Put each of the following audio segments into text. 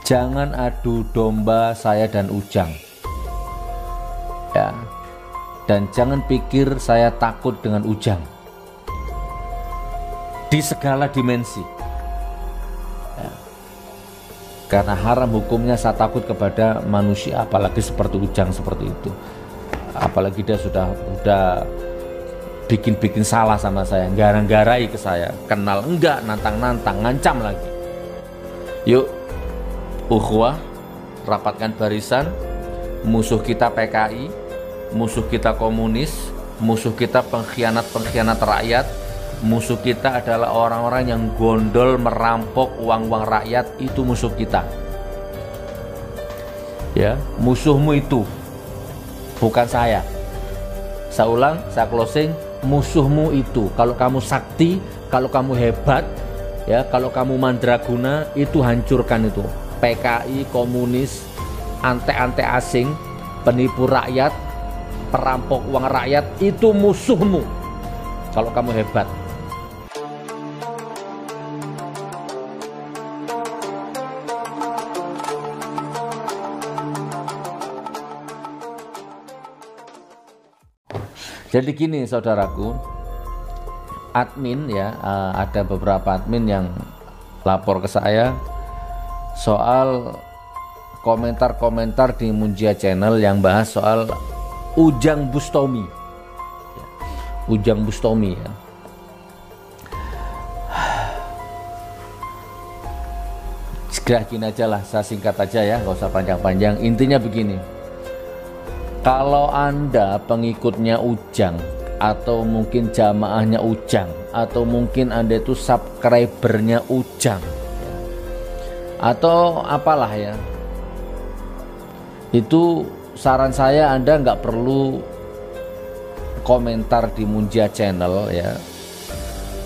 Jangan adu domba saya dan Ujang, ya. Dan jangan pikir saya takut dengan Ujang di segala dimensi, ya. Karena haram hukumnya saya takut kepada manusia, apalagi seperti Ujang seperti itu. Apalagi dia sudah bikin salah sama saya, gara-garai ke saya, kenal enggak, nantang-nantang, ngancam lagi. Yuk ukhuwah, rapatkan barisan. Musuh kita PKI, musuh kita komunis, musuh kita pengkhianat rakyat, musuh kita adalah orang-orang yang gondol merampok uang-uang rakyat. Itu musuh kita, ya. Musuhmu itu bukan saya. Saya ulang, saya closing. Musuhmu itu, kalau kamu sakti, kalau kamu hebat, ya, kalau kamu mandraguna, itu hancurkan itu. PKI, komunis, ante-ante asing, penipu rakyat, perampok uang rakyat, itu musuhmu kalau kamu hebat. Jadi gini saudaraku, admin ya, ada beberapa admin yang lapor ke saya soal komentar-komentar di Munjia Channel yang bahas soal Ujang Bustomi, Ujang Bustomi, ya. Segera gini aja lah, saya singkat aja ya, gak usah panjang-panjang. Intinya begini, kalau Anda pengikutnya Ujang, atau mungkin jamaahnya Ujang, atau mungkin Anda itu subscribernya Ujang, atau apalah ya, itu saran saya Anda nggak perlu komentar di Munjia Channel ya,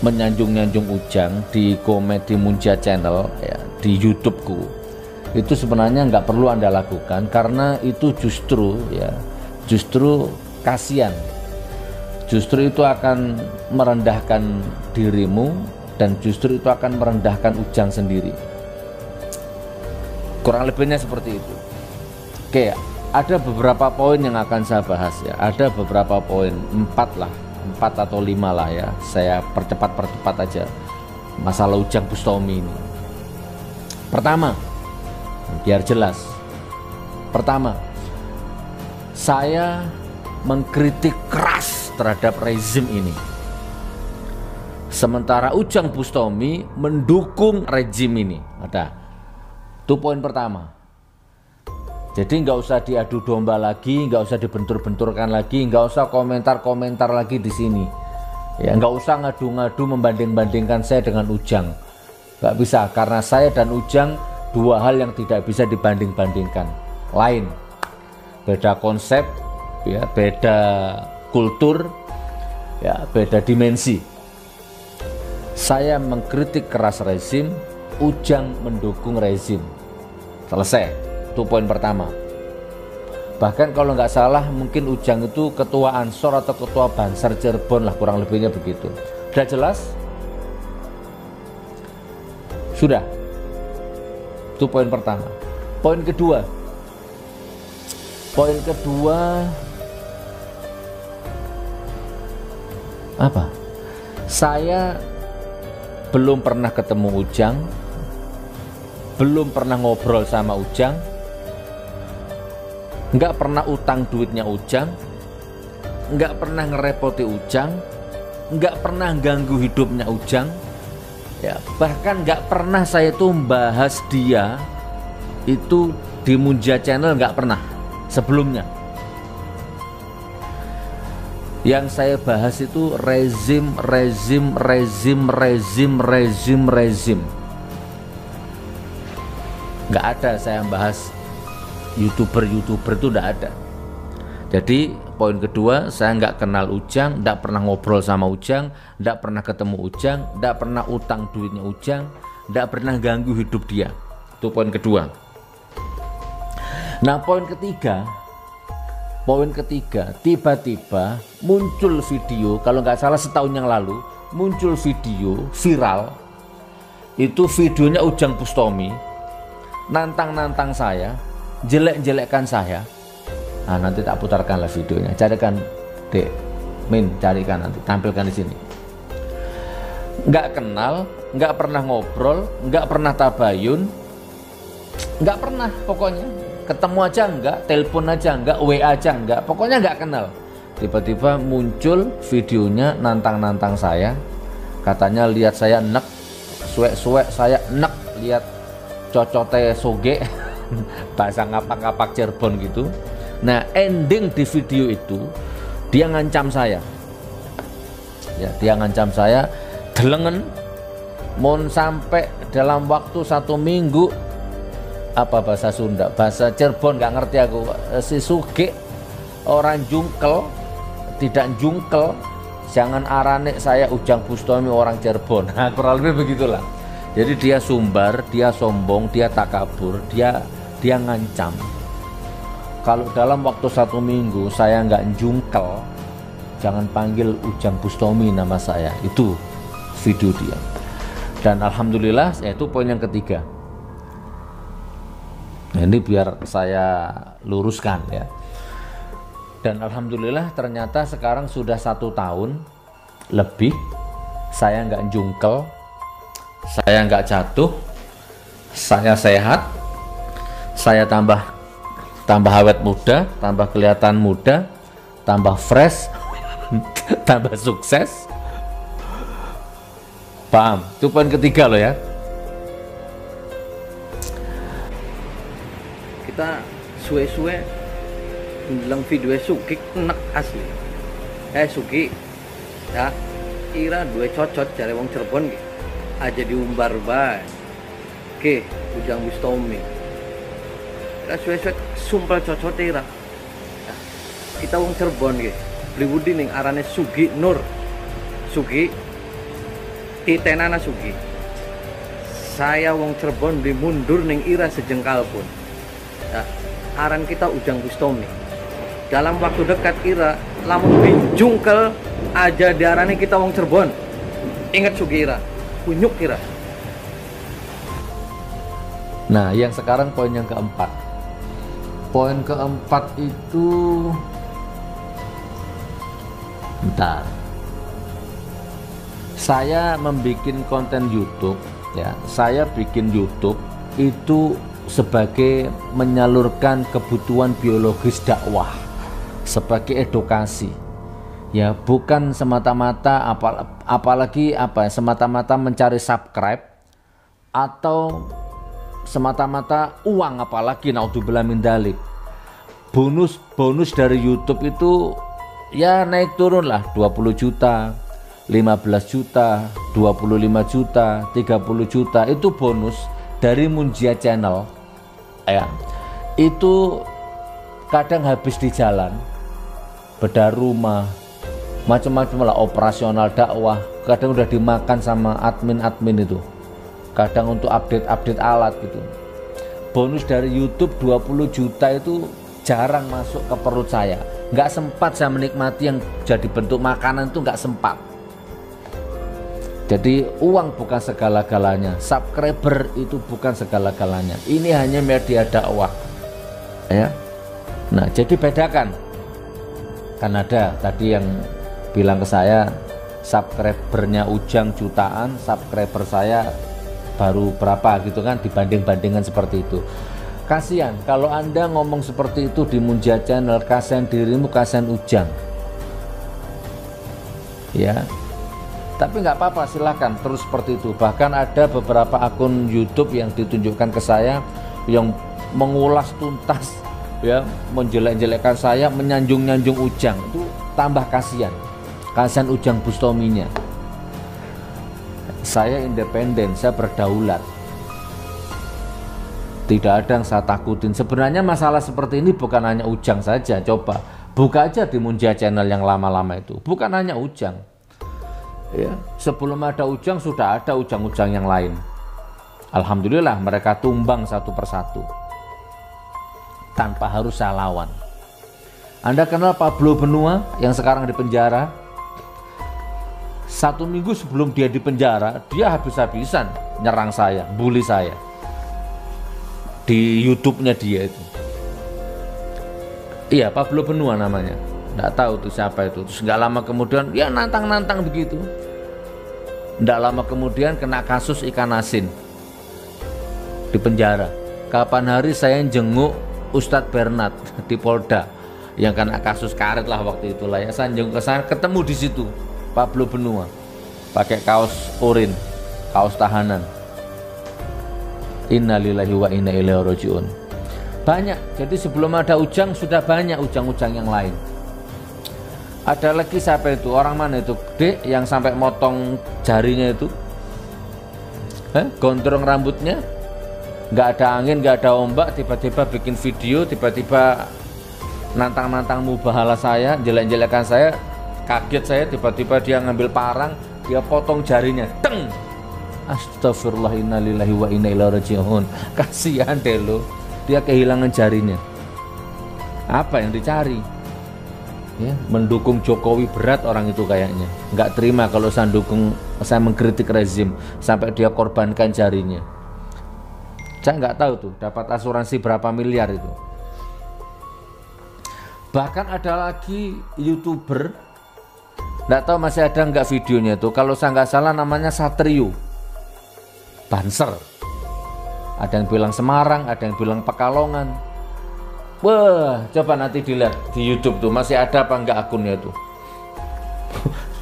menyanjung-nyanjung Ujang di komen di Munjia Channel ya, di YouTubeku. Itu sebenarnya nggak perlu Anda lakukan, karena itu justru kasihan, justru itu akan merendahkan dirimu, dan justru itu akan merendahkan Ujang sendiri. Kurang lebihnya seperti itu. Oke, ada beberapa poin yang akan saya bahas ya. Ada beberapa poin, 4 atau 5 lah ya. Saya percepat aja masalah Ujang Bustomi ini. Pertama, biar jelas. Pertama, saya mengkritik keras terhadap rezim ini. Sementara Ujang Bustomi mendukung rezim ini. Ada. Itu poin pertama. Jadi nggak usah diadu domba lagi, nggak usah dibentur-benturkan lagi, nggak usah komentar-komentar lagi di sini. Ya, nggak usah ngadu-ngadu membanding-bandingkan saya dengan Ujang. Nggak bisa, karena saya dan Ujang dua hal yang tidak bisa dibanding-bandingkan. Lain, beda konsep, ya, beda kultur, ya, beda dimensi. Saya mengkritik keras rezim, Ujang mendukung rezim. Selesai, itu poin pertama. Bahkan kalau nggak salah mungkin Ujang itu ketua Ansor atau ketua Bansar Cirebon lah, kurang lebihnya begitu. Sudah jelas? Sudah. Itu poin pertama. Poin kedua. Poin kedua apa? Saya belum pernah ketemu Ujang, belum pernah ngobrol sama Ujang, nggak pernah utang duitnya Ujang, nggak pernah ngerepoti Ujang, nggak pernah ganggu hidupnya Ujang, ya, bahkan nggak pernah saya tuh membahas dia itu di Munjia Channel, nggak pernah sebelumnya. Yang saya bahas itu rezim. Nggak ada saya bahas youtuber itu, nggak ada. Jadi poin kedua, saya nggak kenal Ujang, nggak pernah ngobrol sama Ujang, nggak pernah ketemu Ujang, nggak pernah utang duitnya Ujang, nggak pernah ganggu hidup dia. Itu poin kedua. Nah, poin ketiga, tiba-tiba muncul video, kalau nggak salah setahun yang lalu muncul video viral. Itu videonya Ujang Bustomi nantang-nantang saya, jelek-jelekkan saya. Nah, nanti tak putarkanlah videonya. Carikan, Dek Min, carikan nanti, tampilkan di sini. Nggak kenal, nggak pernah ngobrol, nggak pernah tabayun, nggak pernah pokoknya. Ketemu aja enggak, telepon aja enggak, WA aja enggak, pokoknya nggak kenal. Tiba-tiba muncul videonya nantang-nantang saya, katanya lihat saya enek, suwek-suwek saya enek, lihat cocote soge, bahasa ngapak-ngapak Cirebon gitu. Nah, ending di video itu dia ngancam saya, ya, dia ngancam saya delengen, mau sampai dalam waktu 1 minggu, apa bahasa Sunda, bahasa Cirebon nggak ngerti aku, si suge orang jungkel, tidak jungkel, jangan arane saya Ujang Bustomi orang Cirebon. Nah, kurang lebih begitulah. Jadi dia sumbar, dia sombong, dia takabur, dia ngancam. Kalau dalam waktu 1 minggu saya nggak jungkel, jangan panggil Ujang Bustomi nama saya. Itu video dia. Dan alhamdulillah, itu poin yang ketiga. Nah, ini biar saya luruskan ya. Dan alhamdulillah ternyata sekarang sudah 1 tahun lebih saya nggak jungkel, saya nggak jatuh, saya sehat, saya tambah awet muda, tambah kelihatan muda, tambah fresh, tambah sukses. Paham? Itu poin ketiga loh ya. Kita suwe-suwe bilang video Sugi enak asli. Sugi ya ira duwe cocot jare wong Cirebon aja diumbar bae. Oke, Ujang Bustomi. Kita suwe-suwe sumpel cocot ira. Ya, kita wong Cirebon nggih. Bliwudi ning arane Sugi Nur. Sugi titenana Sugi. Saya wong Cirebon beli mundur ning ira sejengkal pun. Ya, aran kita Ujang Bustomi. Dalam waktu dekat ira lamun jungkel aja diarani kita wong Cirebon. Ingat Sugi ira, kunyuk ira. Nah, yang sekarang poin yang keempat. Poin keempat itu, bentar. Saya membuat konten YouTube, ya. Saya bikin YouTube itu sebagai menyalurkan kebutuhan biologis dakwah, sebagai edukasi, ya, bukan semata-mata apalagi semata-mata mencari subscribe atau semata-mata uang, apalagi naudzubillah min dzalik. Bonus dari YouTube itu ya naik turun lah, 20 juta, 15 juta, 25 juta, 30 juta, itu bonus dari Munjia Channel ya. Itu kadang habis di jalan, bedah rumah, macam-macam lah, operasional dakwah, kadang udah dimakan sama admin itu, kadang untuk update alat gitu. Bonus dari YouTube 20 juta itu jarang masuk ke perut saya, nggak sempat saya menikmati yang jadi bentuk makanan itu, nggak sempat. Jadi uang bukan segala-galanya, subscriber itu bukan segala-galanya, ini hanya media dakwah ya. Nah, jadi bedakan. Kan ada tadi yang bilang ke saya subscribernya Ujang jutaan, subscriber saya baru berapa gitu kan, dibanding-bandingkan seperti itu. Kasihan kalau Anda ngomong seperti itu di Munjia Channel, kasihan dirimu, kasihan Ujang ya. Tapi nggak apa-apa, silahkan terus seperti itu. Bahkan ada beberapa akun YouTube yang ditunjukkan ke saya yang mengulas tuntas ya, menjelek-jelekkan saya, menyanjung-nyanjung Ujang, itu tambah kasihan Ujang Bustominya. Saya independen, saya berdaulat, tidak ada yang saya takutin. Sebenarnya masalah seperti ini bukan hanya Ujang saja. Coba buka aja di Munjia Channel yang lama-lama itu, bukan hanya Ujang ya. Sebelum ada Ujang sudah ada Ujang-Ujang yang lain. Alhamdulillah mereka tumbang satu persatu tanpa harus saya lawan. Anda kenal Pablo Benua yang sekarang di penjara? 1 minggu sebelum dia di penjara, dia habis-habisan nyerang saya, bully saya. di YouTube-nya dia itu. Iya, Pablo Benua namanya. Nggak tahu tuh siapa itu. Terus nggak lama kemudian ya nantang-nantang begitu. Nggak lama kemudian kena kasus ikan asin di penjara. Kapan hari saya jenguk Ustadz Bernard di Polda yang kena kasus karet lah waktu itu lah ya. Saya jenguk ke sana, ketemu di situ Pablo Benua pakai kaos urin, kaos tahanan. Innalillahi wa inna ilaihi rajiun. Banyak, jadi sebelum ada Ujang sudah banyak Ujang-Ujang yang lain. Ada lagi siapa itu, orang mana itu gede yang sampai motong jarinya itu, gondrong rambutnya, nggak ada angin, nggak ada ombak, tiba-tiba bikin video, tiba-tiba nantang-nantang mubahala saya, jelek-jelekan saya, kaget saya, tiba-tiba dia ngambil parang, dia potong jarinya, teng. Astagfirullah, innalillahi wa inna ilaihi rajiun. Kasihan deh lo, dia kehilangan jarinya. Apa yang dicari? Ya, mendukung Jokowi berat orang itu kayaknya. Nggak terima kalau saya mengkritik rezim sampai dia korbankan jarinya. Saya nggak tahu tuh dapat asuransi berapa miliar itu. Bahkan ada lagi YouTuber, nggak tahu masih ada nggak videonya tuh. Kalau saya nggak salah namanya Satrio Banser. Ada yang bilang Semarang, ada yang bilang Pekalongan. Wah, coba nanti dilihat di YouTube tuh masih ada apa enggak akunnya tuh.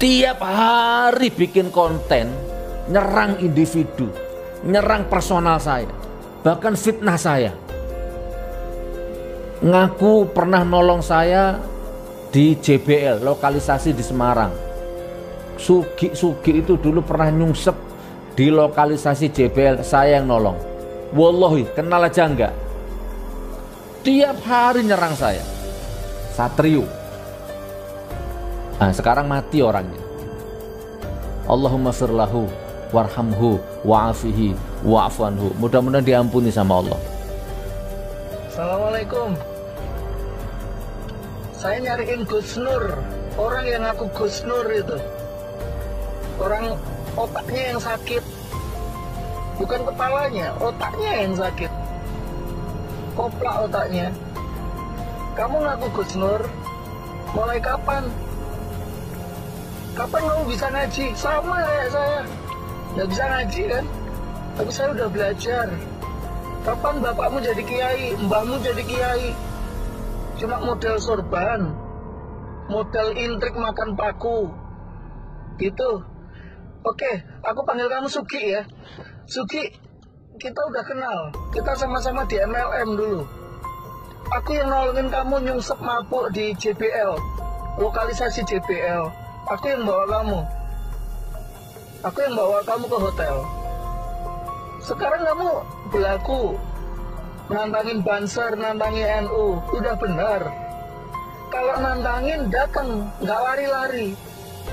Tiap hari bikin konten nyerang individu, nyerang personal saya, bahkan fitnah saya. Ngaku pernah nolong saya di JBL, lokalisasi di Semarang. Sugi itu dulu pernah nyungsep di lokalisasi JBL, saya yang nolong. Wallahi, kenal aja enggak? Tiap hari nyerang saya. Satrio. Nah, sekarang mati orangnya. Allahumma firlahu warhamhu wa'afihi wa'afanhu. Mudah-mudahan diampuni sama Allah. Assalamualaikum. Saya nyariin Gus Nur, orang yang ngaku Gus Nur itu. Orang otaknya yang sakit, bukan kepalanya, otaknya yang sakit. Koplak otaknya. Kamu ngaku Gus Nur, mulai kapan? Kapan kamu bisa ngaji? Sama kayak saya, nggak bisa ngaji kan? Tapi saya udah belajar. Kapan bapakmu jadi kiai, mbahmu jadi kiai? Cuma model sorban, model intrik makan paku, gitu. Oke, aku panggil kamu Sugi ya. Sugi, kita udah kenal. Kita sama-sama di MLM dulu. Aku yang nolongin kamu nyungsep mabuk di JBL, lokalisasi JBL. Aku yang bawa kamu. Aku yang bawa kamu ke hotel. Sekarang kamu berlaku nantangin Banser, nantangin NU. Udah benar. Kalau nantangin datang, nggak lari-lari.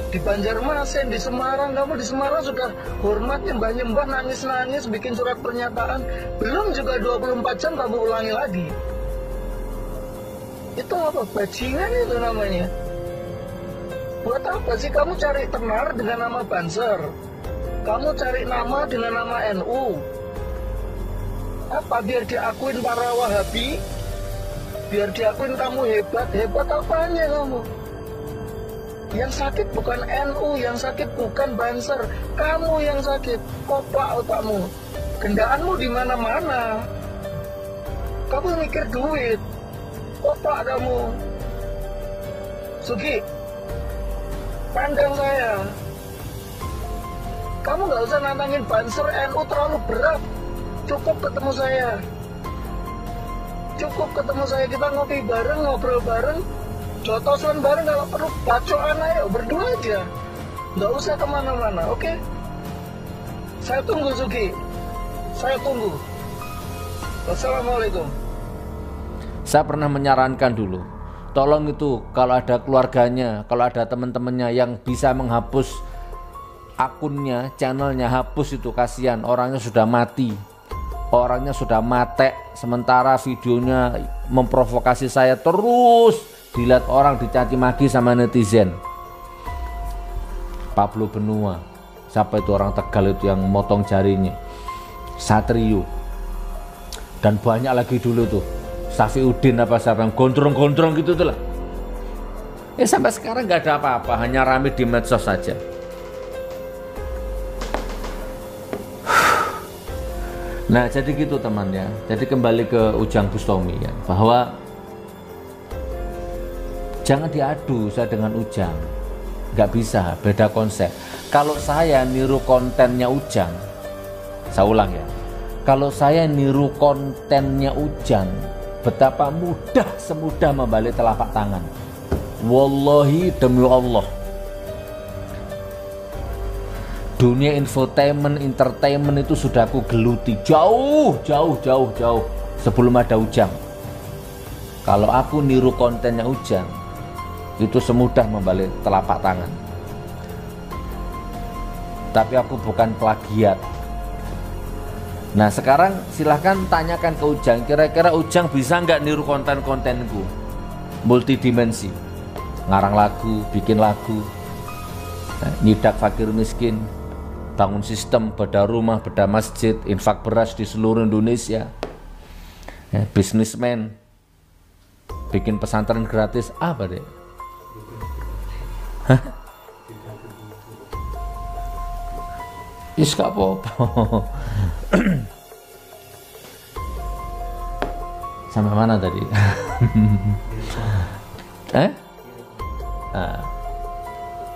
Di Banjarmasin, di Semarang, kamu di Semarang sudah hormat, nyembah-nyembah, nangis-nangis, bikin surat pernyataan. Belum juga 24 jam kamu ulangi lagi. Itu apa? Bajingan itu namanya. Buat apa sih kamu cari tenar dengan nama Banser? Kamu cari nama dengan nama NU. Apa? Biar diakuin para Wahabi? Biar diakuin kamu hebat? Hebat apanya kamu? Yang sakit bukan NU, yang sakit bukan Banser. Kamu yang sakit, koplak otakmu. Gendaanmu di mana-mana. Kamu mikir duit, koplak kamu. Sugi, pandang saya. Kamu nggak usah nantangin Banser, NU terlalu berat. Cukup ketemu saya. Cukup ketemu saya, kita ngopi bareng, ngobrol bareng. Jotosan bareng, kalau perlu bacoan ayo berdua aja, nggak usah kemana-mana, oke? Saya tunggu Sugi, saya tunggu. Wassalamualaikum. Saya pernah menyarankan dulu, tolong itu kalau ada keluarganya, kalau ada teman-temannya yang bisa menghapus akunnya, channelnya, hapus itu, kasihan orangnya sudah mati, orangnya sudah mate, sementara videonya memprovokasi saya terus. Dilihat orang, dicaci maki sama netizen. Pablo Benua, siapa itu orang Tegal itu yang motong jarinya? Satrio. Dan banyak lagi dulu tuh Safiuddin apa siapa yang gondrong-gondrong gitu tuh lah. Sampai sekarang nggak ada apa-apa, hanya rame di medsos saja. Nah jadi gitu teman ya. Jadi kembali ke Ujang Bustami ya, bahwa jangan diadu saya dengan Ujang, nggak bisa, beda konsep. Kalau saya niru kontennya Ujang, saya ulang ya, kalau saya niru kontennya Ujang, betapa mudah, semudah membalik telapak tangan. Wallahi demi Allah, dunia infotainment, entertainment itu sudah aku geluti jauh sebelum ada Ujang. Kalau aku niru kontennya Ujang, itu semudah membalik telapak tangan. Tapi aku bukan plagiat. Nah sekarang silahkan tanyakan ke Ujang, kira-kira Ujang bisa nggak niru konten-kontenku multidimensi, ngarang lagu, bikin lagu, nyidak fakir miskin, bangun sistem, bedah rumah, bedah masjid, infak beras di seluruh Indonesia, bisnismen, bikin pesantren gratis, apa deh? Hah? Is gak apa-apa. Sampai mana tadi?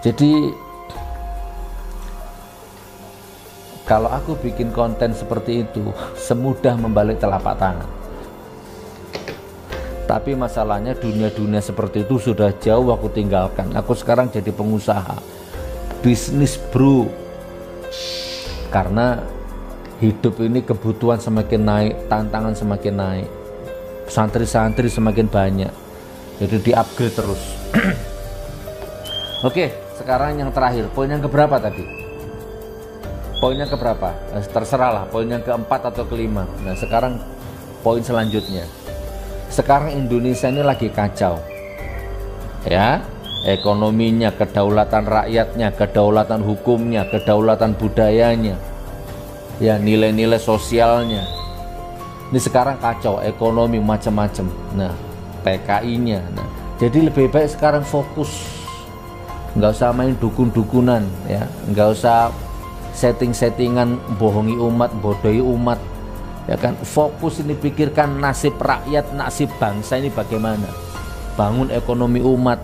Jadi kalau aku bikin konten seperti itu, semudah membalik telapak tangan. Tapi masalahnya dunia-dunia seperti itu sudah jauh aku tinggalkan. Aku sekarang jadi pengusaha, bisnis bro. Karena hidup ini kebutuhan semakin naik, tantangan semakin naik, santri-santri semakin banyak, jadi di-upgrade terus. Oke, sekarang yang terakhir, poin yang keberapa tadi? Poin yang keberapa? Terserah lah, poin yang keempat atau kelima. Nah sekarang poin selanjutnya. Sekarang Indonesia ini lagi kacau, ya, ekonominya, kedaulatan rakyatnya, kedaulatan hukumnya, kedaulatan budayanya, ya, nilai-nilai sosialnya. Ini sekarang kacau, ekonomi macam-macam. Nah, PKI-nya. Nah, jadi lebih baik sekarang fokus, nggak usah main dukun-dukunan, ya, nggak usah setting-settingan bohongi umat, bodohi umat. Ya kan, fokus ini pikirkan nasib rakyat, nasib bangsa ini bagaimana. Bangun ekonomi umat,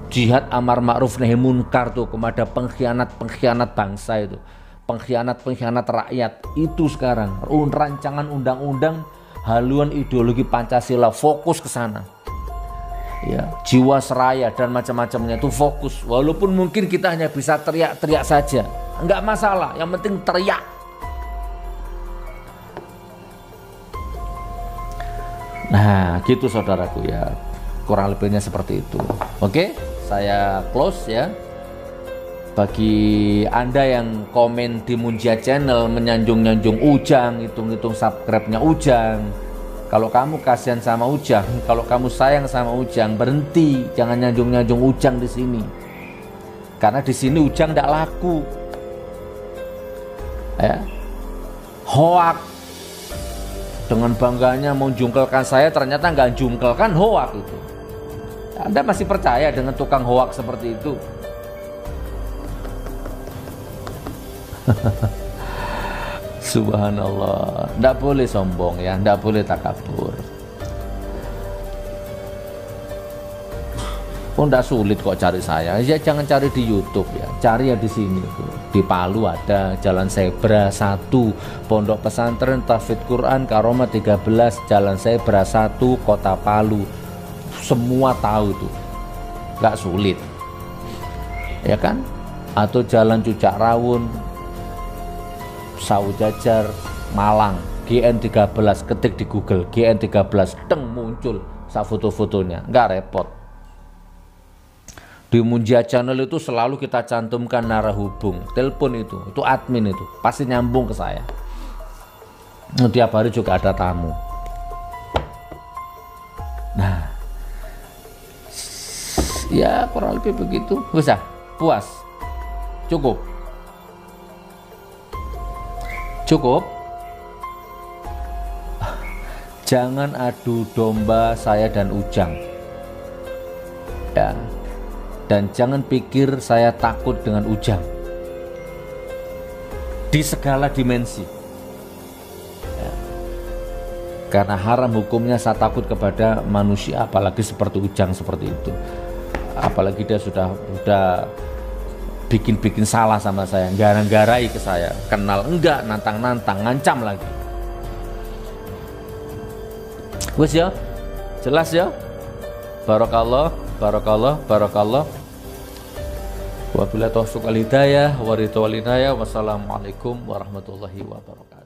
jihad amar ma'ruf nahi munkar tuh kepada pengkhianat-pengkhianat bangsa itu, pengkhianat-pengkhianat rakyat itu sekarang. Rancangan undang-undang haluan ideologi Pancasila, fokus ke sana. Ya, jiwa seraya dan macam-macamnya itu fokus. Walaupun mungkin kita hanya bisa teriak-teriak saja, enggak masalah, yang penting teriak. Nah gitu saudaraku ya, kurang lebihnya seperti itu. Oke, saya close ya. Bagi anda yang komen di Munjia Channel menyanjung-nyanjung Ujang, hitung-hitung subscribe-nya Ujang, kalau kamu kasihan sama Ujang, kalau kamu sayang sama Ujang, berhenti, jangan nyanjung-nyanjung Ujang di sini. Karena di sini Ujang tidak laku. Ya. Hoak. Dengan bangganya mau jungkelkan saya, ternyata nggak jungkelkan, hoak itu. Anda masih percaya dengan tukang hoak seperti itu? Subhanallah, nggak boleh sombong ya, nggak boleh takabur. Oh, nggak sulit kok cari saya. Ya jangan cari di YouTube ya, cari ya di sini tuh. Di Palu ada Jalan Zebra 1, Pondok Pesantren Tahfidz Quran Karomah 13, Jalan Zebra 1, Kota Palu. Semua tahu tuh, nggak sulit, ya kan? Atau Jalan Cucak Rawun, Sawu Jajar, Malang, GN 13, ketik di Google GN 13, teng muncul sa foto-fotonya, nggak repot. Di Munjia Channel itu selalu kita cantumkan narahubung, telepon itu admin itu pasti nyambung ke saya. Tiap hari juga ada tamu. Nah, ya kurang lebih begitu. Bisa, puas, cukup. Jangan adu domba saya dan Ujang. Ya. Dan jangan pikir saya takut dengan Ujang. Di segala dimensi. Ya. Karena haram hukumnya saya takut kepada manusia, apalagi seperti Ujang seperti itu. Apalagi dia sudah bikin salah sama saya, gara-garai ke saya, kenal enggak, nantang-nantang, ngancam lagi. Wes ya, jelas ya. Barakallah, barakallah, barakallah. Wabillahi taufiq wal hidayah, wa ridha wal inayah. Wassalamualaikum warahmatullahi wabarakatuh.